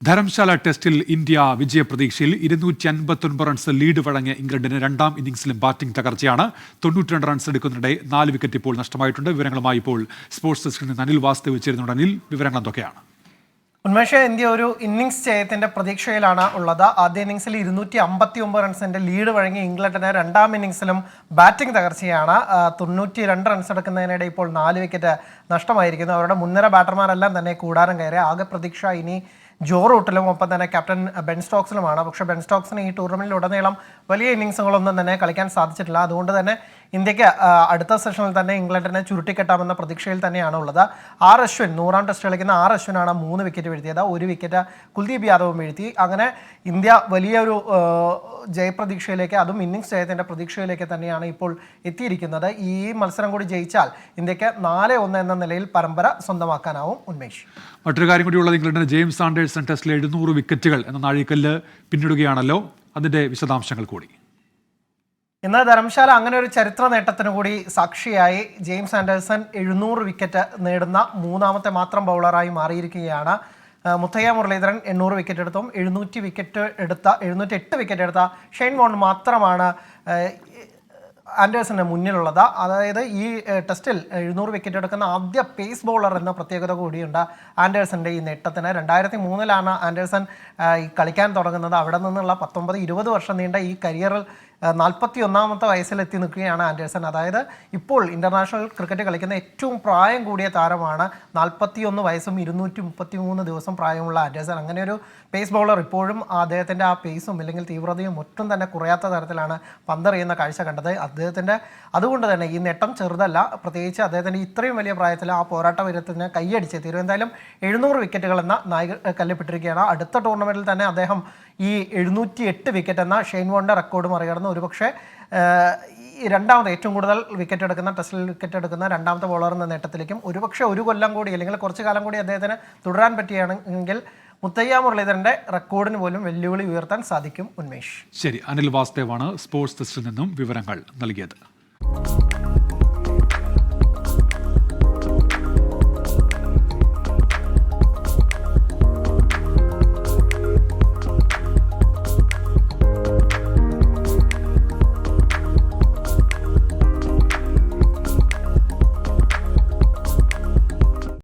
ധരംശാല ടെസ്റ്റിൽ India വിജയപ്രതീക്ഷയിൽ 259 runs lead വഴങ്ങിയ ഇംഗ്ലണ്ടിന് രണ്ടാം ഇന്നിംഗ്സിലും ബാറ്റിംഗ് തകർച്ചയാണ്. 92 റൺസ് എടുക്കുന്നതിനിടെ 4 വിക്കറ്റ് ഇപ്പോൾ നഷ്ടമായിട്ടുണ്ട്. വിവരങ്ങളുമായി ഇപ്പോൾ സ്പോർട്സ് ഡെസ്കിൽ നിന്ന് അനിൽ വാസ്തവ് ചേരുന്നുണ്ട്. അനിൽ, വിവരങ്ങൾ എന്തൊക്കെയാണ്? ഉന്മേഷ്, ഇന്ത്യ ഒരു ഇന്നിംഗ്സ് ജയത്തിന്റെ പ്രതീക്ഷയിലാണ് ഉള്ളത്. ആദ്യ ഇന്നിംഗ്സിൽ 259 റൺസിന്റെ ലീഡ് വഴങ്ങി ഇംഗ്ലണ്ടിന് രണ്ടാം ഇന്നിംഗ്സിലും ബാറ്റിംഗ് തകർച്ചയാണ്. 92 റൺസ് എടുക്കുന്നതിനിടെ ഇപ്പോൾ 4 വിക്കറ്റ് നഷ്ടമായിരിക്കുന്നു. അവരുടെ മുൻനിര ബാറ്റർമാരെല്ലാം തന്നെ കൂടാരം കയറി. ആകെ പ്രതീക്ഷ ഇനി ജോ റൂട്ടിലും ഒപ്പം തന്നെ ക്യാപ്റ്റൻ ബെൻ സ്റ്റോക്സിലുമാണ്. പക്ഷേ ബെൻ സ്റ്റോക്സിന് ഈ ടൂർണമെന്റിലുടനീളം വലിയ ഇന്നിംഗ്സുകളൊന്നും തന്നെ കളിക്കാൻ സാധിച്ചിട്ടില്ല. അതുകൊണ്ട് തന്നെ ഇന്ത്യക്ക് അടുത്ത സെഷനിൽ തന്നെ ഇംഗ്ലണ്ടിനെ ചുരുട്ടിക്കെട്ടാമെന്ന പ്രതീക്ഷയിൽ തന്നെയാണ് ഉള്ളത്. അശ്വിൻ 100ാം ടെസ്റ്റ് കളിക്കുന്ന അശ്വിനാണ് 3 വിക്കറ്റ് വീഴ്ത്തിയത്. 1 വിക്കറ്റ് കുൽദീപ് യാദവും വീഴ്ത്തി. അങ്ങനെ ഇന്ത്യ വലിയൊരു ജയപ്രതീക്ഷയിലേക്ക്, അതും ഇന്നിംഗ്സ് ജയത്തിൻ്റെ പ്രതീക്ഷയിലേക്ക് തന്നെയാണ് ഇപ്പോൾ എത്തിയിരിക്കുന്നത്. ഈ മത്സരം കൂടി ജയിച്ചാൽ ഇന്ത്യക്ക് 4-1 എന്ന നിലയിൽ പരമ്പര സ്വന്തമാക്കാനാവും. ഉന്മേഷ്, മറ്റൊരു കാര്യം കൂടിയുള്ളത്, ഇംഗ്ലണ്ടിന് ജെയിംസ് ആൻഡേഴ്സൺ ടെസ്റ്റിൽ 700 വിക്കറ്റുകൾ എന്ന നാഴികക്കല്ല് പിന്നിടുകയാണല്ലോ. അതിന്റെ വിശദാംശങ്ങൾ കൂടി. ഇന്ന് ധരംശാല അങ്ങനെ ഒരു ചരിത്ര നേട്ടത്തിന് കൂടി സാക്ഷിയായി. ജെയിംസ് ആൻഡേഴ്സൺ 700 വിക്കറ്റ് നേടുന്ന 3ാമത്തെ മാത്രം ബൗളറായി മാറിയിരിക്കുകയാണ്. മുത്തയ്യ മുരളീധരൻ 800 വിക്കറ്റ് എടുത്തും 708 വിക്കറ്റ് എടുത്ത ഷെയ്ൻ വോൺ മാത്രമാണ് ആൻഡേഴ്സന്റെ മുന്നിലുള്ളത്. അതായത് ഈ ടെസ്റ്റിൽ 700 വിക്കറ്റ് എടുക്കുന്ന ആദ്യ പേസ് ബൗളർ എന്ന പ്രത്യേകത കൂടിയുണ്ട് ആൻഡേഴ്സന്റെ ഈ നേട്ടത്തിന്. 2003 ആൻഡേഴ്സൺ കളിക്കാൻ തുടങ്ങുന്നത്. അവിടെ നിന്നുള്ള 19-20 വർഷം നീണ്ട ഈ കരിയറിൽ 41ാമത്തെ വയസ്സിലെത്തി നിൽക്കുകയാണ് ആൻഡേഴ്സൺ. അതായത് ഇപ്പോൾ ഇന്റർനാഷണൽ ക്രിക്കറ്റ് കളിക്കുന്ന ഏറ്റവും പ്രായം കൂടിയ താരമാണ്. 41 വയസ്സും 233 ദിവസം പ്രായമുള്ള ആൻഡേഴ്സൺ. അങ്ങനെ ഒരു പേസ് ബൗളർ ഇപ്പോഴും അദ്ദേഹത്തിൻ്റെ ആ പേസും അല്ലെങ്കിൽ തീവ്രതയും ഒട്ടും തന്നെ കുറയാത്ത തരത്തിലാണ് പന്തെറിയുന്ന കാഴ്ച കണ്ടത്. അതുകൊണ്ട് തന്നെ ഈ നേട്ടം ചെറുതല്ല. പ്രത്യേകിച്ച് അദ്ദേഹത്തിൻ്റെ ഇത്രയും വലിയ പ്രായത്തിൽ ആ പോരാട്ട വീരത്തിന് കൈയടിച്ചെത്തിയിരുന്നു. എന്തായാലും 700 വിക്കറ്റുകൾ എന്ന നാഴികക്കല്ലിട്ടിരിക്കുകയാണ്. അടുത്ത ടൂർണമെൻറ്റിൽ തന്നെ അദ്ദേഹം ഈ 708 വിക്കറ്റ് എന്ന ഷെയ്ൻ വോണിൻ്റെ റെക്കോർഡ് മറികടന്ന് ഒരുപക്ഷെ രണ്ടാമത് ഏറ്റവും കൂടുതൽ വിക്കറ്റ് എടുക്കുന്ന, ടെസ്റ്റിൽ വിക്കറ്റ് എടുക്കുന്ന രണ്ടാമത്തെ ബോളർ എന്ന നേട്ടത്തിലേക്കും ഒരുപക്ഷെ ഒരു കൊല്ലം കൂടി അല്ലെങ്കിൽ കുറച്ച് കാലം കൂടി അദ്ദേഹത്തിന് തുടരാൻ പറ്റുകയാണെങ്കിൽ മുത്തയ്യ മുരളീധരന്റെ റെക്കോർഡിന് പോലും വെല്ലുവിളി ഉയർത്താൻ സാധിക്കും. ഉന്മേഷ്, ശരി. അനിൽ വാസ്തവാണ് സ്പോർട്സ് ഡെസ്കിൽ നിന്നും വിവരങ്ങൾ നൽകിയത്.